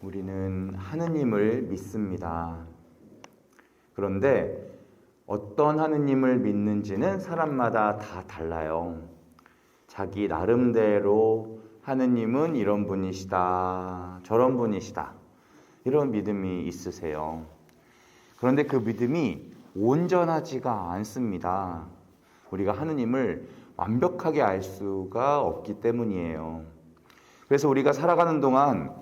우리는 하느님을 믿습니다. 그런데 어떤 하느님을 믿는지는 사람마다 다 달라요. 자기 나름대로 하느님은 이런 분이시다, 저런 분이시다, 이런 믿음이 있으세요. 그런데 그 믿음이 온전하지가 않습니다. 우리가 하느님을 완벽하게 알 수가 없기 때문이에요. 그래서 우리가 살아가는 동안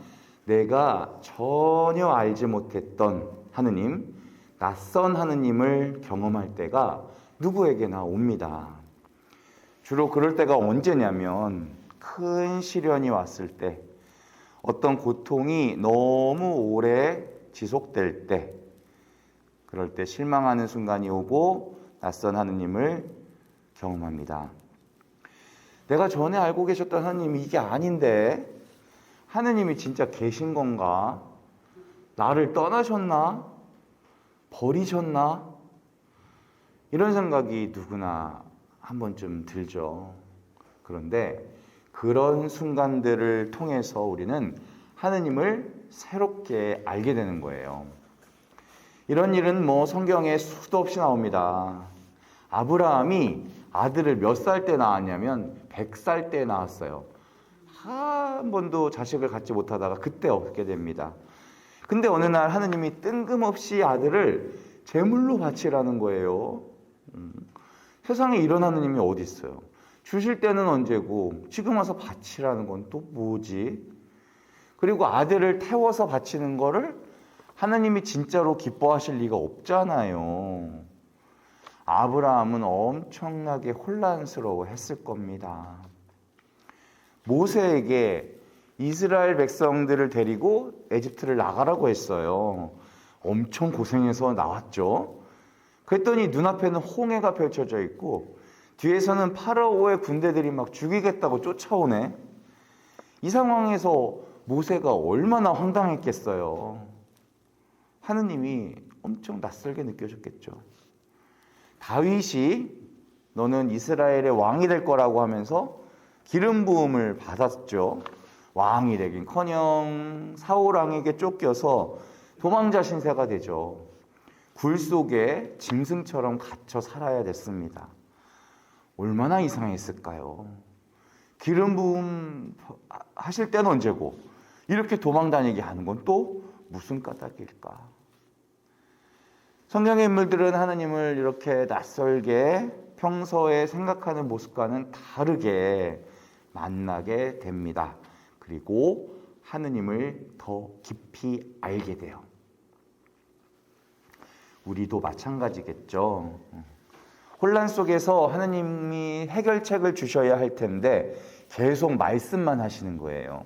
내가 전혀 알지 못했던 하느님, 낯선 하느님을 경험할 때가 누구에게나 옵니다. 주로 그럴 때가 언제냐면 큰 시련이 왔을 때, 어떤 고통이 너무 오래 지속될 때, 그럴 때 실망하는 순간이 오고 낯선 하느님을 경험합니다. 내가 전에 알고 계셨던 하느님이 이게 아닌데 하느님이 진짜 계신 건가? 나를 떠나셨나? 버리셨나? 이런 생각이 누구나 한 번쯤 들죠. 그런데 그런 순간들을 통해서 우리는 하느님을 새롭게 알게 되는 거예요. 이런 일은 성경에 수도 없이 나옵니다. 아브라함이 아들을 몇 살 때 낳았냐면 100살 때 낳았어요. 한 번도 자식을 갖지 못하다가 그때 얻게 됩니다. 근데 어느 날 하느님이 뜬금없이 아들을 제물로 바치라는 거예요. 세상에 이런 하느님이 어디 있어요? 주실 때는 언제고 지금 와서 바치라는 건 또 뭐지? 그리고 아들을 태워서 바치는 거를 하느님이 진짜로 기뻐하실 리가 없잖아요. 아브라함은 엄청나게 혼란스러워 했을 겁니다. 모세에게 이스라엘 백성들을 데리고 에집트를 나가라고 했어요. 엄청 고생해서 나왔죠. 그랬더니 눈앞에는 홍해가 펼쳐져 있고 뒤에서는 파라오의 군대들이 막 죽이겠다고 쫓아오네. 이 상황에서 모세가 얼마나 황당했겠어요. 하느님이 엄청 낯설게 느껴졌겠죠. 다윗이 너는 이스라엘의 왕이 될 거라고 하면서 기름 부음을 받았죠. 왕이 되긴커녕 사울 왕에게 쫓겨서 도망자 신세가 되죠. 굴 속에 짐승처럼 갇혀 살아야 됐습니다. 얼마나 이상했을까요? 기름 부음 하실 때는 언제고 이렇게 도망 다니게 하는 건 또 무슨 까닭일까? 성경의 인물들은 하나님을 이렇게 낯설게 평소에 생각하는 모습과는 다르게 만나게 됩니다. 그리고 하느님을 더 깊이 알게 돼요. 우리도 마찬가지겠죠. 혼란 속에서 하느님이 해결책을 주셔야 할 텐데 계속 말씀만 하시는 거예요.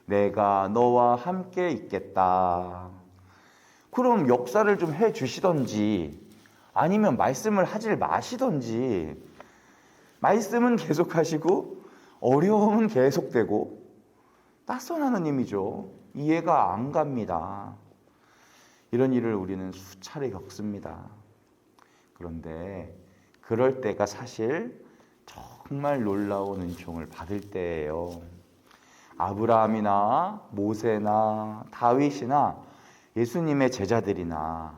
내가 너와 함께 있겠다. 그럼 역사를 좀 해주시던지 아니면 말씀을 하질 마시던지. 말씀은 계속하시고 어려움은 계속되고 낯선 하느님이죠. 이해가 안 갑니다. 이런 일을 우리는 수차례 겪습니다. 그런데 그럴 때가 사실 정말 놀라운 은총을 받을 때예요. 아브라함이나 모세나 다윗이나 예수님의 제자들이나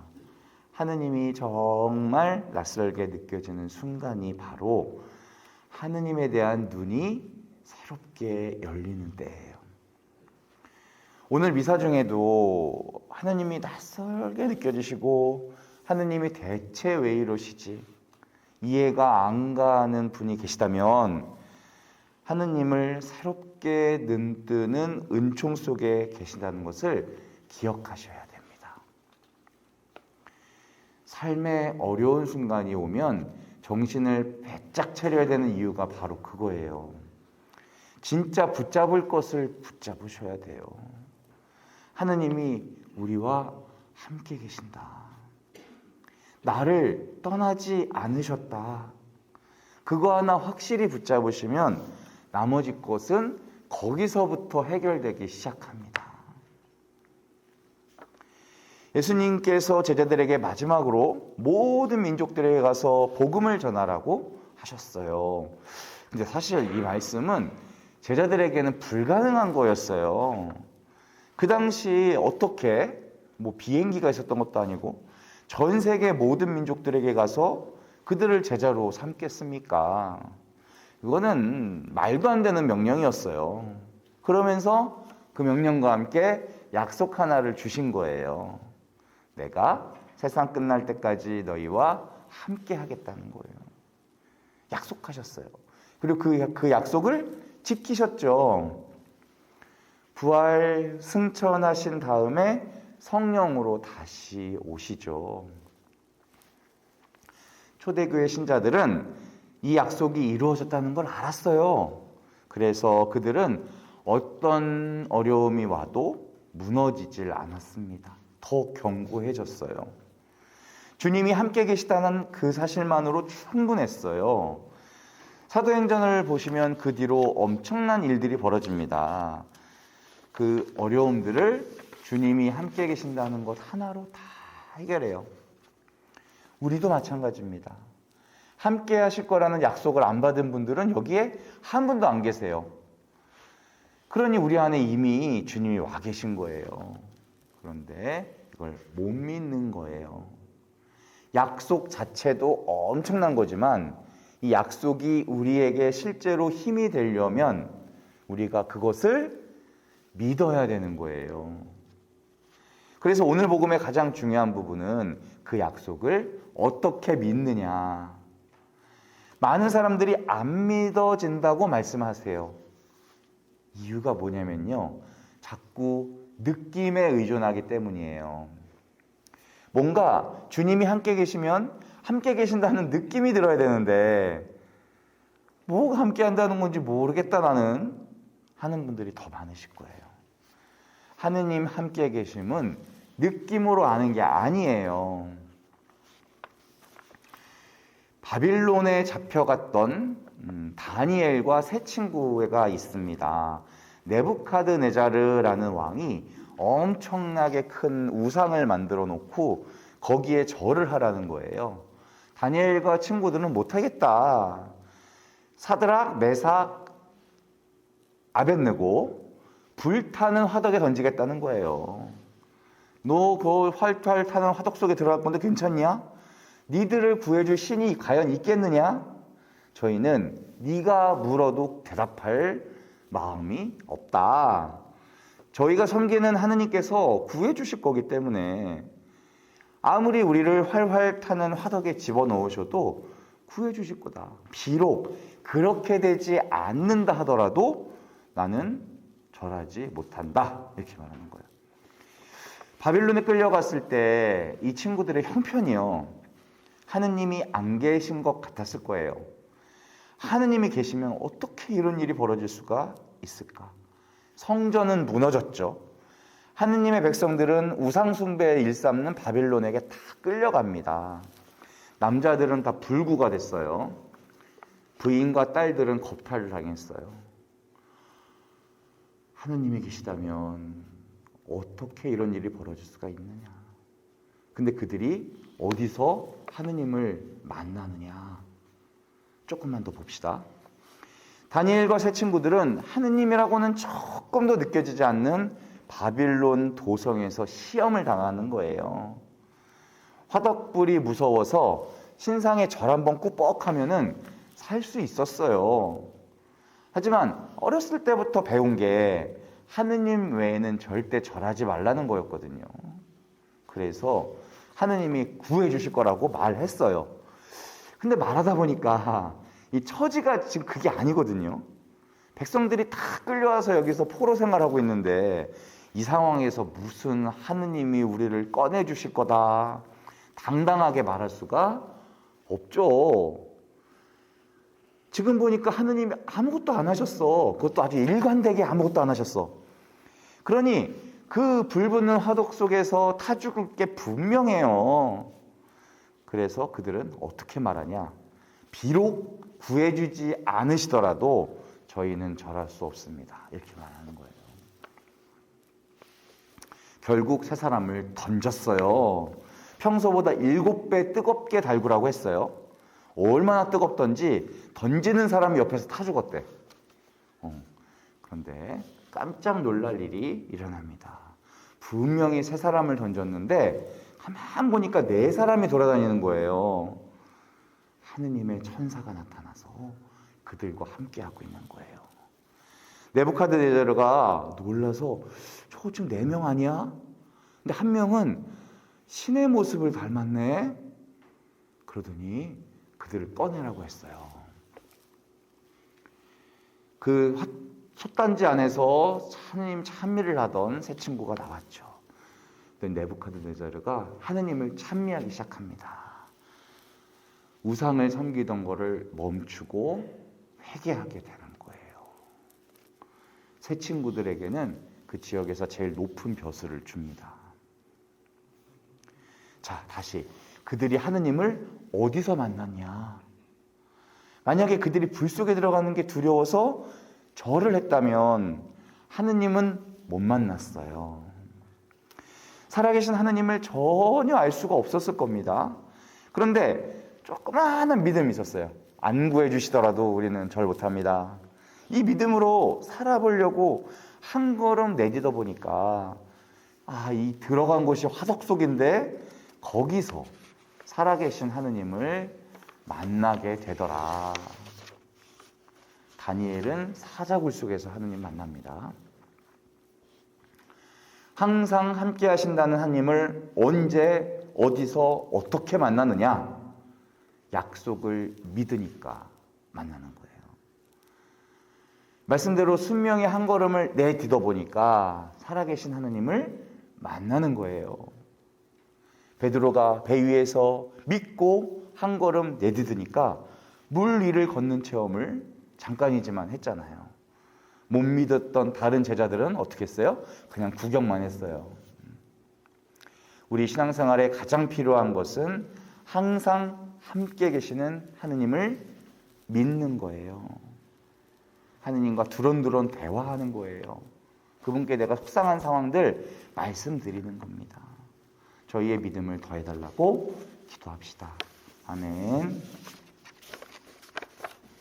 하느님이 정말 낯설게 느껴지는 순간이 바로 하느님에 대한 눈이 새롭게 열리는 때예요. 오늘 미사 중에도 하느님이 낯설게 느껴지시고 하느님이 대체 왜 이러시지? 이해가 안 가는 분이 계시다면 하느님을 새롭게 눈뜨는 은총 속에 계신다는 것을 기억하셔야 됩니다. 삶의 어려운 순간이 오면 정신을 바짝 차려야 되는 이유가 바로 그거예요. 진짜 붙잡을 것을 붙잡으셔야 돼요. 하느님이 우리와 함께 계신다. 나를 떠나지 않으셨다. 그거 하나 확실히 붙잡으시면 나머지 것은 거기서부터 해결되기 시작합니다. 예수님께서 제자들에게 마지막으로 모든 민족들에게 가서 복음을 전하라고 하셨어요. 근데 사실 이 말씀은 제자들에게는 불가능한 거였어요. 그 당시 어떻게 뭐 비행기가 있었던 것도 아니고 전 세계 모든 민족들에게 가서 그들을 제자로 삼겠습니까? 이거는 말도 안 되는 명령이었어요. 그러면서 그 명령과 함께 약속 하나를 주신 거예요. 내가 세상 끝날 때까지 너희와 함께 하겠다는 거예요. 약속하셨어요. 그리고 그 약속을 지키셨죠. 부활 승천하신 다음에 성령으로 다시 오시죠. 초대교회 신자들은 이 약속이 이루어졌다는 걸 알았어요. 그래서 그들은 어떤 어려움이 와도 무너지질 않았습니다. 더 견고해졌어요. 주님이 함께 계시다는 그 사실만으로 충분했어요. 사도행전을 보시면 그 뒤로 엄청난 일들이 벌어집니다. 그 어려움들을 주님이 함께 계신다는 것 하나로 다 해결해요. 우리도 마찬가지입니다. 함께 하실 거라는 약속을 안 받은 분들은 여기에 한 분도 안 계세요. 그러니 우리 안에 이미 주님이 와 계신 거예요. 그런데 이걸 못 믿는 거예요. 약속 자체도 엄청난 거지만 이 약속이 우리에게 실제로 힘이 되려면 우리가 그것을 믿어야 되는 거예요. 그래서 오늘 복음의 가장 중요한 부분은 그 약속을 어떻게 믿느냐. 많은 사람들이 안 믿어진다고 말씀하세요. 이유가 뭐냐면요. 자꾸 느낌에 의존하기 때문이에요. 뭔가 주님이 함께 계시면 함께 계신다는 느낌이 들어야 되는데 뭐가 함께 한다는 건지 모르겠다 나는 하는 분들이 더 많으실 거예요. 하느님 함께 계심은 느낌으로 아는 게 아니에요. 바빌론에 잡혀갔던 다니엘과 세 친구가 있습니다. 네부카드네자르라는 왕이 엄청나게 큰 우상을 만들어 놓고 거기에 절을 하라는 거예요. 다니엘과 친구들은 못하겠다. 사드락, 메삭, 아벳느고 불타는 화덕에 던지겠다는 거예요. 너 그 활활 타는 화덕 속에 들어갈 건데 괜찮냐? 니들을 구해줄 신이 과연 있겠느냐? 저희는 네가 물어도 대답할 마음이 없다. 저희가 섬기는 하느님께서 구해주실 거기 때문에 아무리 우리를 활활 타는 화덕에 집어넣으셔도 구해주실 거다. 비록 그렇게 되지 않는다 하더라도 나는 절하지 못한다. 이렇게 말하는 거예요. 바빌론에 끌려갔을 때 이 친구들의 형편이요. 하느님이 안 계신 것 같았을 거예요. 하느님이 계시면 어떻게 이런 일이 벌어질 수가 있을까? 성전은 무너졌죠. 하느님의 백성들은 우상숭배에 일삼는 바빌론에게 다 끌려갑니다. 남자들은 다 불구가 됐어요. 부인과 딸들은 겁탈을 당했어요. 하느님이 계시다면 어떻게 이런 일이 벌어질 수가 있느냐? 근데 그들이 어디서 하느님을 만나느냐? 조금만 더 봅시다. 다니엘과 세 친구들은 하느님이라고는 조금도 느껴지지 않는 바빌론 도성에서 시험을 당하는 거예요. 화덕불이 무서워서 신상에 절 한번 꾸벅하면은 살 수 있었어요. 하지만 어렸을 때부터 배운 게 하느님 외에는 절대 절하지 말라는 거였거든요. 그래서 하느님이 구해 주실 거라고 말했어요. 근데 말하다 보니까 이 처지가 지금 그게 아니거든요. 백성들이 다 끌려와서 여기서 포로 생활하고 있는데 이 상황에서 무슨 하느님이 우리를 꺼내 주실 거다 당당하게 말할 수가 없죠. 지금 보니까 하느님이 아무것도 안 하셨어. 그것도 아주 일관되게 아무것도 안 하셨어. 그러니 그 불붙는 화덕 속에서 타 죽을 게 분명해요. 그래서 그들은 어떻게 말하냐? 비록 구해주지 않으시더라도 저희는 절할 수 없습니다. 이렇게 말하는 거예요. 결국 세 사람을 던졌어요. 평소보다 7배 뜨겁게 달구라고 했어요. 얼마나 뜨겁던지 던지는 사람이 옆에서 타 죽었대. 그런데 깜짝 놀랄 일이 일어납니다. 분명히 세 사람을 던졌는데 가만 보니까 네 사람이 돌아다니는 거예요. 하느님의 천사가 나타나서 그들과 함께하고 있는 거예요. 네부카드네자르가 놀라서 저 지금 4명 아니야? 근데 한 명은 신의 모습을 닮았네? 그러더니 그들을 꺼내라고 했어요. 그 솥단지 안에서 하느님 찬미를 하던 세 친구가 나왔죠. 네부카드네자르가 하느님을 찬미하기 시작합니다. 우상을 섬기던 거를 멈추고 회개하게 되는 거예요. 세 친구들에게는 그 지역에서 제일 높은 벼슬을 줍니다. 자, 다시 그들이 하느님을 어디서 만났냐? 만약에 그들이 불 속에 들어가는 게 두려워서 절을 했다면 하느님은 못 만났어요. 살아계신 하느님을 전혀 알 수가 없었을 겁니다. 그런데 조그마한 믿음이 있었어요. 안 구해주시더라도 우리는 절 못합니다. 이 믿음으로 살아보려고 한 걸음 내딛어 보니까 이 들어간 곳이 화석 속인데 거기서 살아계신 하느님을 만나게 되더라. 다니엘은 사자굴 속에서 하느님 만납니다. 항상 함께 하신다는 하느님을 언제 어디서 어떻게 만나느냐? 약속을 믿으니까 만나는 거예요. 말씀대로 순명히 한 걸음을 내딛어 보니까 살아계신 하느님을 만나는 거예요. 베드로가 배 위에서 믿고 한 걸음 내딛으니까 물 위를 걷는 체험을 잠깐이지만 했잖아요. 못 믿었던 다른 제자들은 어떻게 했어요? 그냥 구경만 했어요. 우리 신앙생활에 가장 필요한 것은 항상 함께 계시는 하느님을 믿는 거예요. 하느님과 두런두런 대화하는 거예요. 그분께 내가 속상한 상황들 말씀드리는 겁니다. 저희의 믿음을 더해달라고 기도합시다. 아멘.